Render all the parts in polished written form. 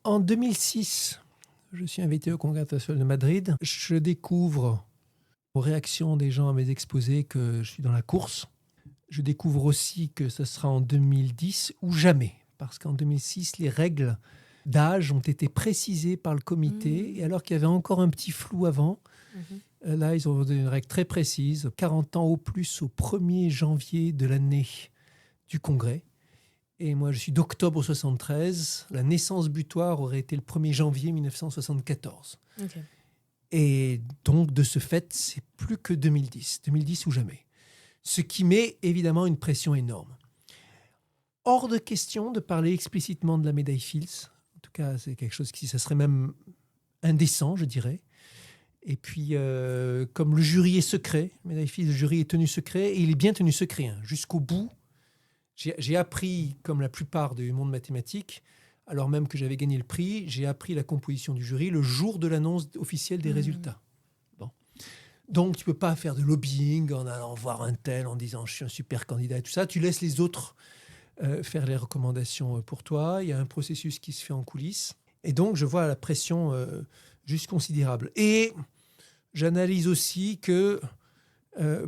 En 2006, je suis invité au Congrès international de Madrid. Je découvre, aux réactions des gens à mes exposés, que je suis dans la course. Je découvre aussi que ce sera en 2010 ou jamais. Parce qu'en 2006, les règles d'âge ont été précisées par le comité. Et alors qu'il y avait encore un petit flou avant, là, ils ont donné une règle très précise. 40 ans au plus au 1er janvier de l'année du Congrès. Et moi, je suis d'octobre 73. La naissance butoir aurait été le 1er janvier 1974. Okay. Et donc, de ce fait, c'est plus que 2010. 2010 ou jamais. Ce qui met évidemment une pression énorme. Hors de question de parler explicitement de la médaille Fields. En tout cas, c'est quelque chose ça serait même indécent, je dirais. Et puis, comme le jury est secret, médaille Fields, le jury est tenu secret, et il est bien tenu secret, hein, jusqu'au bout. J'ai appris, comme la plupart du monde mathématique, alors même que j'avais gagné le prix, j'ai appris la composition du jury le jour de l'annonce officielle des résultats. Bon. Donc, tu ne peux pas faire de lobbying en allant voir un tel, en disant « je suis un super candidat » et tout ça. Tu laisses les autres faire les recommandations pour toi. Il y a un processus qui se fait en coulisses. Et donc, je vois la pression juste considérable. Et j'analyse aussi que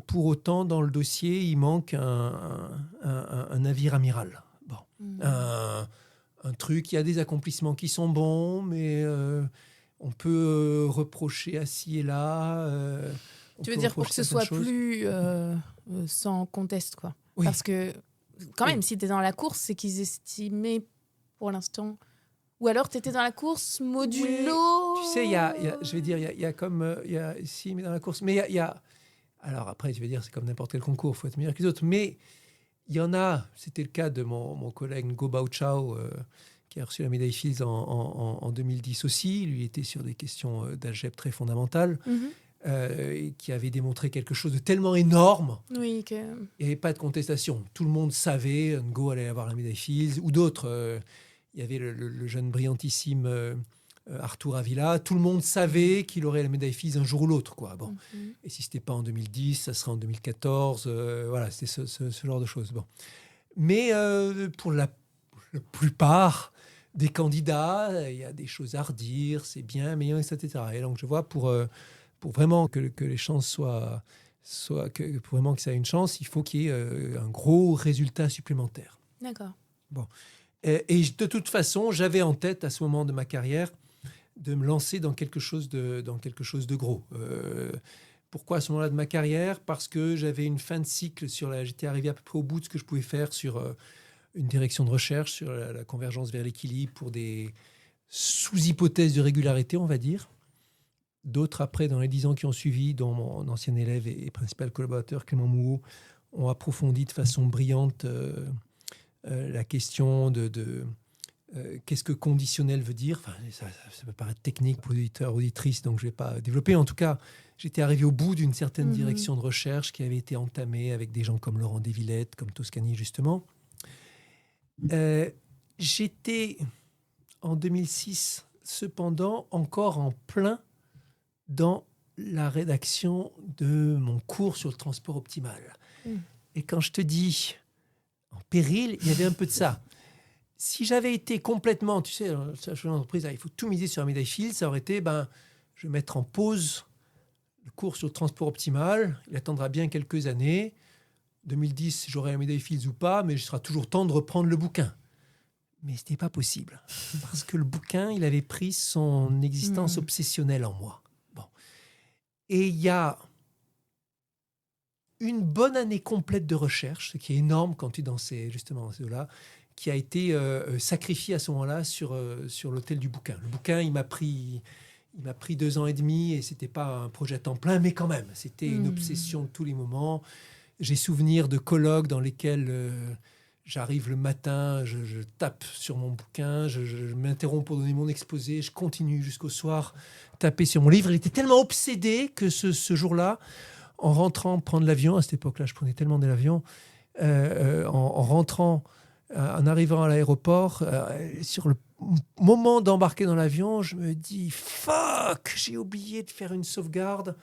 pour autant, dans le dossier, il manque un navire amiral. Bon. Un truc, il y a des accomplissements qui sont bons, mais on peut reprocher à ci et là. Tu veux dire pour que ce soit plus sans conteste, quoi. Oui. Parce que, quand même, si tu es dans la course, c'est qu'ils estimaient pour l'instant... Ou alors, tu étais dans la course modulo... Oui. Tu sais, il y a comme... si, mais dans la course... Mais il y a alors après, tu vas dire, c'est comme n'importe quel concours, il faut être meilleur que les autres. Mais il y en a, c'était le cas de mon collègue Ngo Bao Chao, qui a reçu la médaille Fields en 2010 aussi. Lui était sur des questions d'algèbre très fondamentales, et qui avait démontré quelque chose de tellement énorme. Oui, que... Il n'y avait pas de contestation. Tout le monde savait, Ngo allait avoir la médaille Fields, ou d'autres. Il y avait le jeune brillantissime... Arthur Avila, tout le monde savait qu'il aurait la médaille Fields un jour ou l'autre, quoi. Bon. Et si c'était pas en 2010, ça serait en 2014. Voilà, c'était ce genre de choses. Bon. Mais pour la plupart des candidats, il y a des choses à redire, c'est bien, mais etc. Et donc je vois pour vraiment que les chances soient pour vraiment que ça ait une chance, il faut qu'il y ait un gros résultat supplémentaire. D'accord. Bon. Et de toute façon, j'avais en tête à ce moment de ma carrière de me lancer dans quelque chose de gros. Pourquoi à ce moment-là de ma carrière ? Parce que j'avais une fin de cycle j'étais arrivé à peu près au bout de ce que je pouvais faire sur une direction de recherche, sur la convergence vers l'équilibre pour des sous-hypothèses de régularité, on va dire. D'autres, après, dans les 10 ans qui ont suivi, dont mon ancien élève et principal collaborateur, Clément Mouot, ont approfondi de façon brillante la question de qu'est-ce que conditionnel veut dire. Enfin, ça peut paraître technique pour l'auditeur, auditrice, donc je ne vais pas développer. En tout cas, j'étais arrivé au bout d'une certaine direction de recherche qui avait été entamée avec des gens comme Laurent Desvillettes, comme Toscani, justement. J'étais, en 2006, cependant, encore en plein dans la rédaction de mon cours sur le transport optimal. Et quand je te dis en péril, il y avait un peu de ça. Si j'avais été complètement, tu sais, dans l'entreprise, il faut tout miser sur la médaille Fields, ça aurait été, je vais mettre en pause le cours sur le transport optimal, il attendra bien quelques années. 2010, j'aurai la médaille Fields ou pas, mais il sera toujours temps de reprendre le bouquin. Mais ce n'était pas possible, parce que le bouquin, il avait pris son existence obsessionnelle en moi. Bon. Et il y a une bonne année complète de recherche, ce qui est énorme quand tu es dans ces eaux-là, qui a été sacrifié à ce moment-là sur l'autel du bouquin. Le bouquin, il m'a pris 2 ans et demi et c'était pas un projet à temps plein, mais quand même, c'était une obsession de tous les moments. J'ai souvenir de colloques dans lesquels j'arrive le matin, je tape sur mon bouquin, je m'interromps pour donner mon exposé, je continue jusqu'au soir, taper sur mon livre. Il était tellement obsédé que ce jour-là, en rentrant prendre l'avion, à cette époque-là, je prenais tellement de l'avion, en rentrant, en arrivant à l'aéroport, sur le moment d'embarquer dans l'avion, je me dis « Fuck !» J'ai oublié de faire une sauvegarde,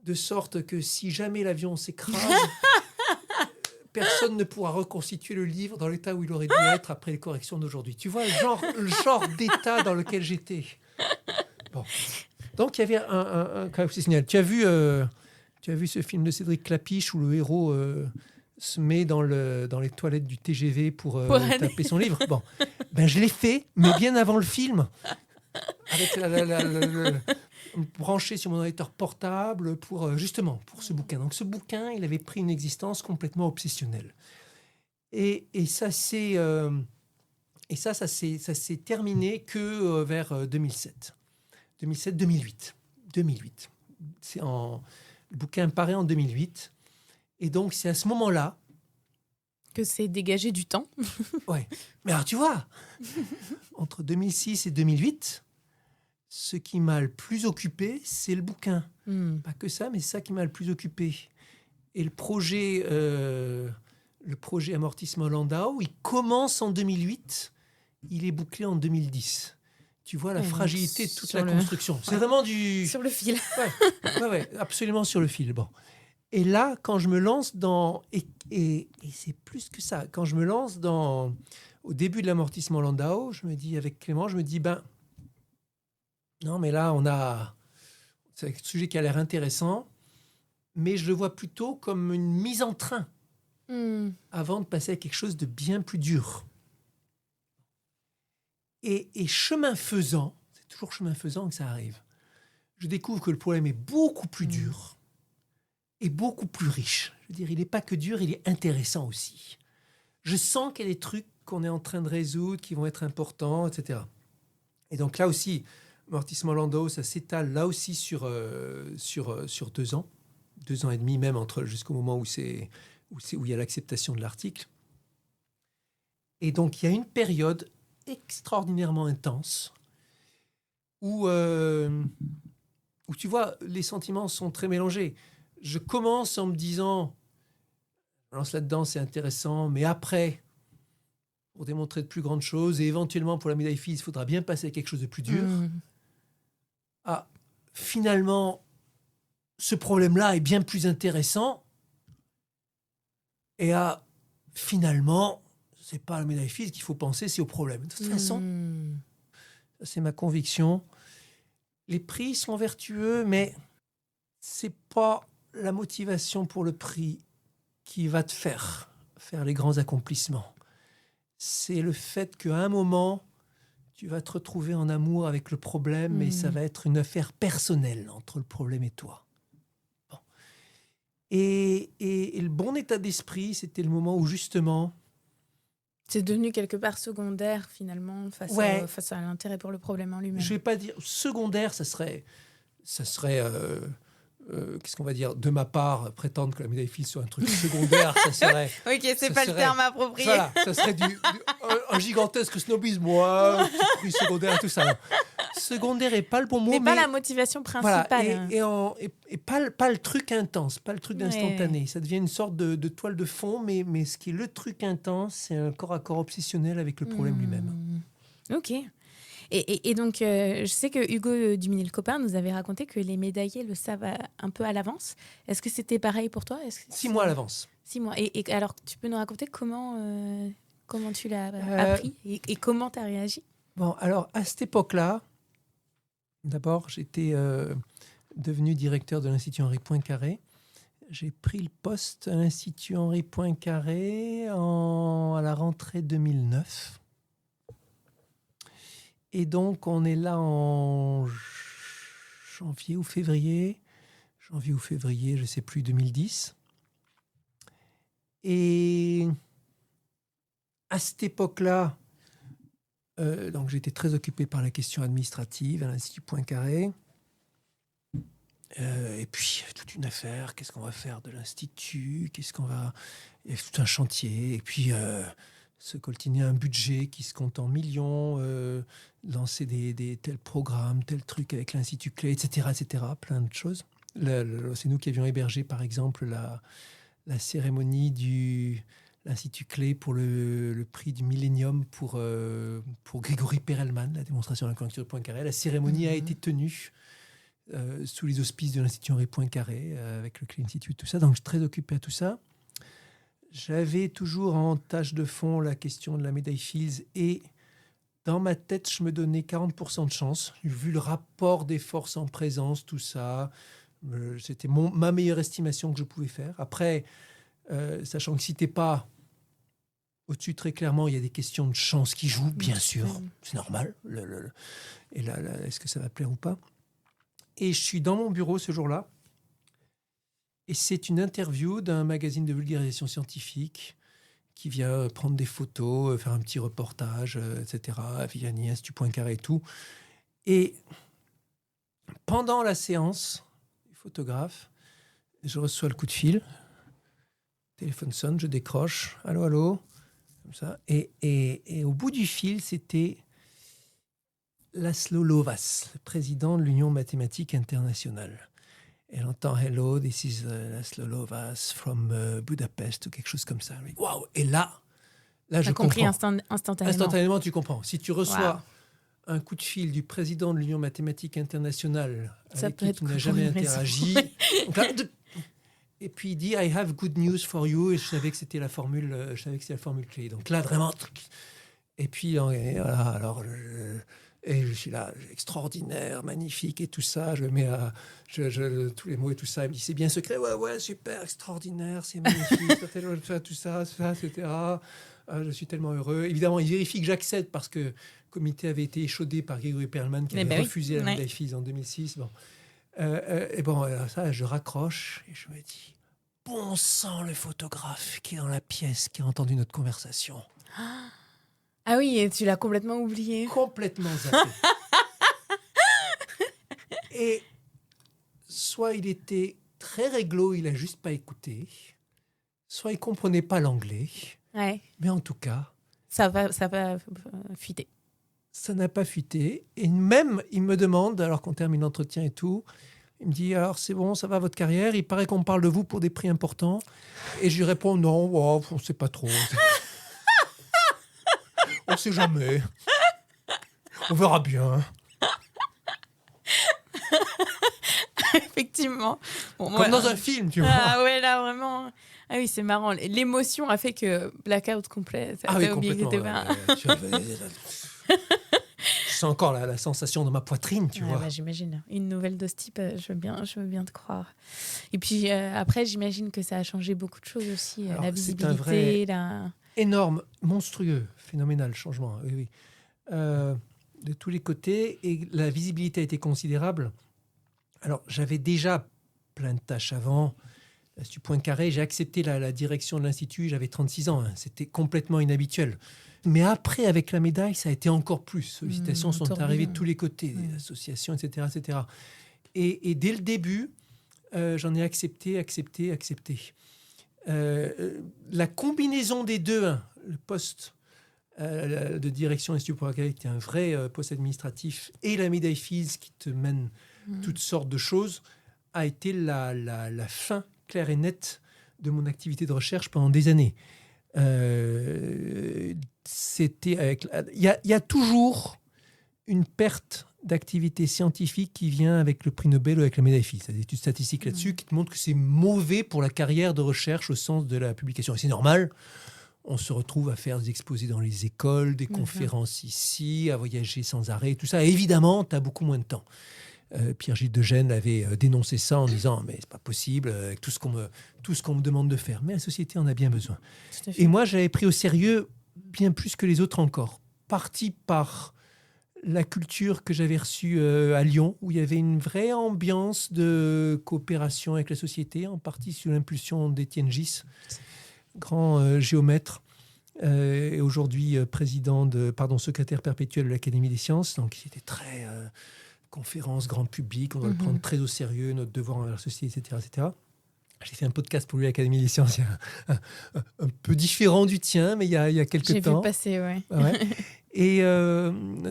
de sorte que si jamais l'avion s'écrase, personne ne pourra reconstituer le livre dans l'état où il aurait dû être après les corrections d'aujourd'hui. Tu vois le genre d'état dans lequel j'étais. Bon. Donc, il y avait un cas obsessionnel. Tu as vu ce film de Cédric Clapiche où le héros se met dans les toilettes du TGV pour taper son livre. Bon, je l'ai fait, mais bien avant le film. Avec branché sur mon ordinateur portable pour ce bouquin. Donc ce bouquin, il avait pris une existence complètement obsessionnelle. Et ça s'est terminé que vers 2007. 2007-2008. 2008. Le bouquin paraît en 2008. Et donc c'est à ce moment-là que c'est dégagé du temps. Ouais. Mais alors tu vois, entre 2006 et 2008, ce qui m'a le plus occupé, c'est le bouquin. Pas que ça, mais c'est ça qui m'a le plus occupé. Et le projet Amortissement Landau, il commence en Ouais. Il est bouclé en 2010. Tu vois la fragilité de toute la construction. C'est vraiment du... Sur le fil. Ouais, absolument sur le fil. Bon. Et là, quand je me lance dans... Et c'est plus que ça. Quand je me lance au début de l'Amortissement Landau, je me dis, avec Clément, non, mais là, c'est un sujet qui a l'air intéressant, mais je le vois plutôt comme une mise en train avant de passer à quelque chose de bien plus dur. Et chemin faisant, c'est toujours chemin faisant que ça arrive, je découvre que le problème est beaucoup plus dur et beaucoup plus riche. Je veux dire, il n'est pas que dur, il est intéressant aussi. Je sens qu'il y a des trucs qu'on est en train de résoudre, qui vont être importants, etc. Et donc là aussi... Amortissement Landau, ça s'étale là aussi sur 2 ans, 2 ans et demi même jusqu'au moment où il y a l'acceptation de l'article. Et donc il y a une période extraordinairement intense où tu vois, les sentiments sont très mélangés. Je commence en me disant, je lance là-dedans, c'est intéressant, mais après, pour démontrer de plus grandes choses et éventuellement pour la médaille Fields, il faudra bien passer à quelque chose de plus dur. Finalement, ce problème-là est bien plus intéressant. Et finalement, c'est pas la médaille Fields qu'il faut penser, c'est au problème. De toute façon, ça c'est ma conviction. Les prix sont vertueux, mais c'est pas la motivation pour le prix qui va te faire les grands accomplissements. C'est le fait qu'à un moment, tu vas te retrouver en amour avec le problème, mais ça va être une affaire personnelle entre le problème et toi. Bon. Et le bon état d'esprit, c'était le moment où justement... C'est devenu quelque part secondaire, finalement, face à l'intérêt pour le problème en lui-même. Je ne vais pas dire secondaire, ça serait qu'est-ce qu'on va dire, de ma part, prétendre que la médaille Fields soit un truc secondaire, ça serait... Ok, c'est pas le terme approprié. Voilà, ça serait un gigantesque snobisme, prix secondaire, tout ça. Secondaire n'est pas le bon mot, mais pas la motivation principale. Voilà, et pas le truc intense, pas le truc d'instantané. Ça devient une sorte de toile de fond, mais ce qui est le truc intense, c'est un corps à corps obsessionnel avec le problème lui-même. Ok. Et donc, je sais que Hugo Duminil-Copin nous avait raconté que les médaillés le savent un peu à l'avance. Est-ce que c'était pareil pour toi? 6 mois à l'avance. 6 mois. Et alors, tu peux nous raconter comment tu l'as appris et comment tu as réagi? Bon, alors, à cette époque-là, d'abord, j'étais devenu directeur de l'Institut Henri Poincaré. J'ai pris le poste à l'Institut Henri Poincaré à la rentrée 2009. Et donc, on est là en janvier ou février, je ne sais plus, 2010. Et à cette époque-là, donc j'étais très occupé par la question administrative à l'Institut Poincaré. Et puis, toute une affaire, qu'est-ce qu'on va faire de l'Institut? Il y a tout un chantier. Et puis... se coltiner un budget qui se compte en millions, lancer des tels programmes, tels trucs avec l'Institut Clé, etc., plein de choses. C'est nous qui avions hébergé, par exemple, la cérémonie de l'Institut Clé pour le prix du Millennium pour Grégory Perelman, la démonstration de la conjecture de Poincaré. La cérémonie a été tenue sous les auspices de l'Institut Henri Poincaré, avec le Clé Institute, tout ça. Donc, je suis très occupé à tout ça. j'avais toujours en tâche de fond la question de la médaille Fields et dans ma tête, je me donnais 40% de chance. Vu le rapport des forces en présence, tout ça, c'était ma meilleure estimation que je pouvais faire. Après, sachant que si t'es pas au-dessus très clairement, il y a des questions de chance qui jouent, bien sûr, c'est normal. Et là, est-ce que ça va plaire ou pas? Et je suis dans mon bureau ce jour-là, et c'est une interview d'un magazine de vulgarisation scientifique qui vient prendre des photos, faire un petit reportage, etc. Vianney, Institut Poincaré et tout. Et pendant la séance, le photographe, je reçois le coup de fil, le téléphone sonne, je décroche, allô, allô, comme ça. Et au bout du fil, c'était Laszlo Lovász, le président de l'Union mathématique internationale. Elle entend « Hello, this is Laszlo Lovász from Budapest » ou quelque chose comme ça. Waouh! Et là je compris comprends. instantanément. Instantanément, tu comprends. Si tu reçois un coup de fil du président de l'Union mathématique internationale avec qui tu n'as jamais interagi, donc là, et puis il dit « I have good news for you » et je savais que c'était la formule clé. Donc là, vraiment... Et puis, voilà, alors... Et je suis là, extraordinaire, magnifique et tout ça. Je mets tous les mots et tout ça. Il me dit, c'est bien secret. Ouais, super, extraordinaire, c'est magnifique. tout ça, etc. Je suis tellement heureux. Évidemment, il vérifie que j'accède parce que le comité avait été échaudé par Gregory Perelman qui avait refusé la médaille Fields en 2006. Bon. Et bon, alors ça, je raccroche et je me dis, bon sang, le photographe qui est dans la pièce, qui a entendu notre conversation. Ah oui, et tu l'as complètement oublié. Complètement zappé. Et soit il était très réglo, il a juste pas écouté, soit il comprenait pas l'anglais. Ouais. Mais en tout cas... Ça va fuiter. Ça n'a pas fuité. Et même, il me demande, alors qu'on termine l'entretien et tout, il me dit, alors c'est bon, ça va votre carrière? Il paraît qu'on parle de vous pour des prix importants. Et je lui réponds, non, on ne sait pas trop. On ne sait jamais. On verra bien. Effectivement. Bon, comme dans un film, tu vois. Ah ouais, là, vraiment. Ah oui, c'est marrant. L'émotion a fait que blackout complet. Ah oui, complètement. Je sens encore la sensation dans ma poitrine, tu vois. Bah, j'imagine. Une nouvelle de ce type, je veux bien te croire. Et puis après, j'imagine que ça a changé beaucoup de choses aussi. Alors, la visibilité, énorme, monstrueux, phénoménal changement. Oui. De tous les côtés, et la visibilité a été considérable. Alors, j'avais déjà plein de tâches avant. L'Institut Poincaré, j'ai accepté la direction de l'Institut, j'avais 36 ans. C'était complètement inhabituel. Mais après, avec la médaille, ça a été encore plus. Sollicitations sont arrivées de tous les côtés, des associations, etc. etc. Et dès le début, j'en ai accepté. La combinaison des deux, le poste de direction de l'Institut Poincaré, qui est un vrai poste administratif, et la médaille Fields, qui te mène toutes sortes de choses, a été la fin claire et nette de mon activité de recherche pendant des années. Il y a toujours une perte d'activité scientifique qui vient avec le prix Nobel ou avec la médaille Fields. Il y a des études statistiques là-dessus qui te montrent que c'est mauvais pour la carrière de recherche au sens de la publication. Et c'est normal. On se retrouve à faire des exposés dans les écoles, des conférences ici, à voyager sans arrêt, tout ça. Et évidemment, tu as beaucoup moins de temps. Pierre-Gilles de Gennes avait dénoncé ça en disant « mais c'est pas possible, avec tout ce qu'on me demande de faire ». Mais la société en a bien besoin. Et moi, j'avais pris au sérieux bien plus que les autres encore. Parti par la culture que j'avais reçue à Lyon, où il y avait une vraie ambiance de coopération avec la société, en partie sous l'impulsion d'Étienne Gis, grand géomètre, et aujourd'hui secrétaire perpétuel de l'Académie des sciences. Donc, c'était très... conférence, grand public, on doit le prendre très au sérieux, notre devoir envers la société, etc. J'ai fait un podcast pour lui à l'Académie des sciences, un peu différent du tien, mais il y a quelques temps. J'ai vu passer, ouais. Et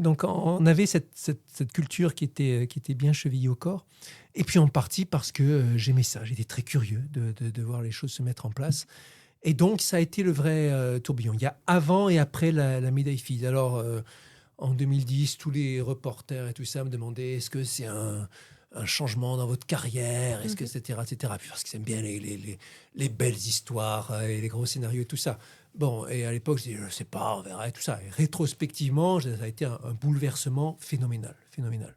donc, on avait cette culture qui était bien chevillée au corps. Et puis, en partie parce que j'aimais ça. J'étais très curieux de voir les choses se mettre en place. Et donc, ça a été le vrai tourbillon. Il y a avant et après la médaille Fields. Alors... en 2010, tous les reporters et tout ça me demandaient est-ce que c'est un un changement dans votre carrière, est-ce que, etc., etc. Puis parce qu'ils aiment bien les belles histoires et les gros scénarios et tout ça. Bon, et à l'époque, je dis, je sais pas, on verra et tout ça. Et rétrospectivement, ça a été un bouleversement phénoménal, phénoménal.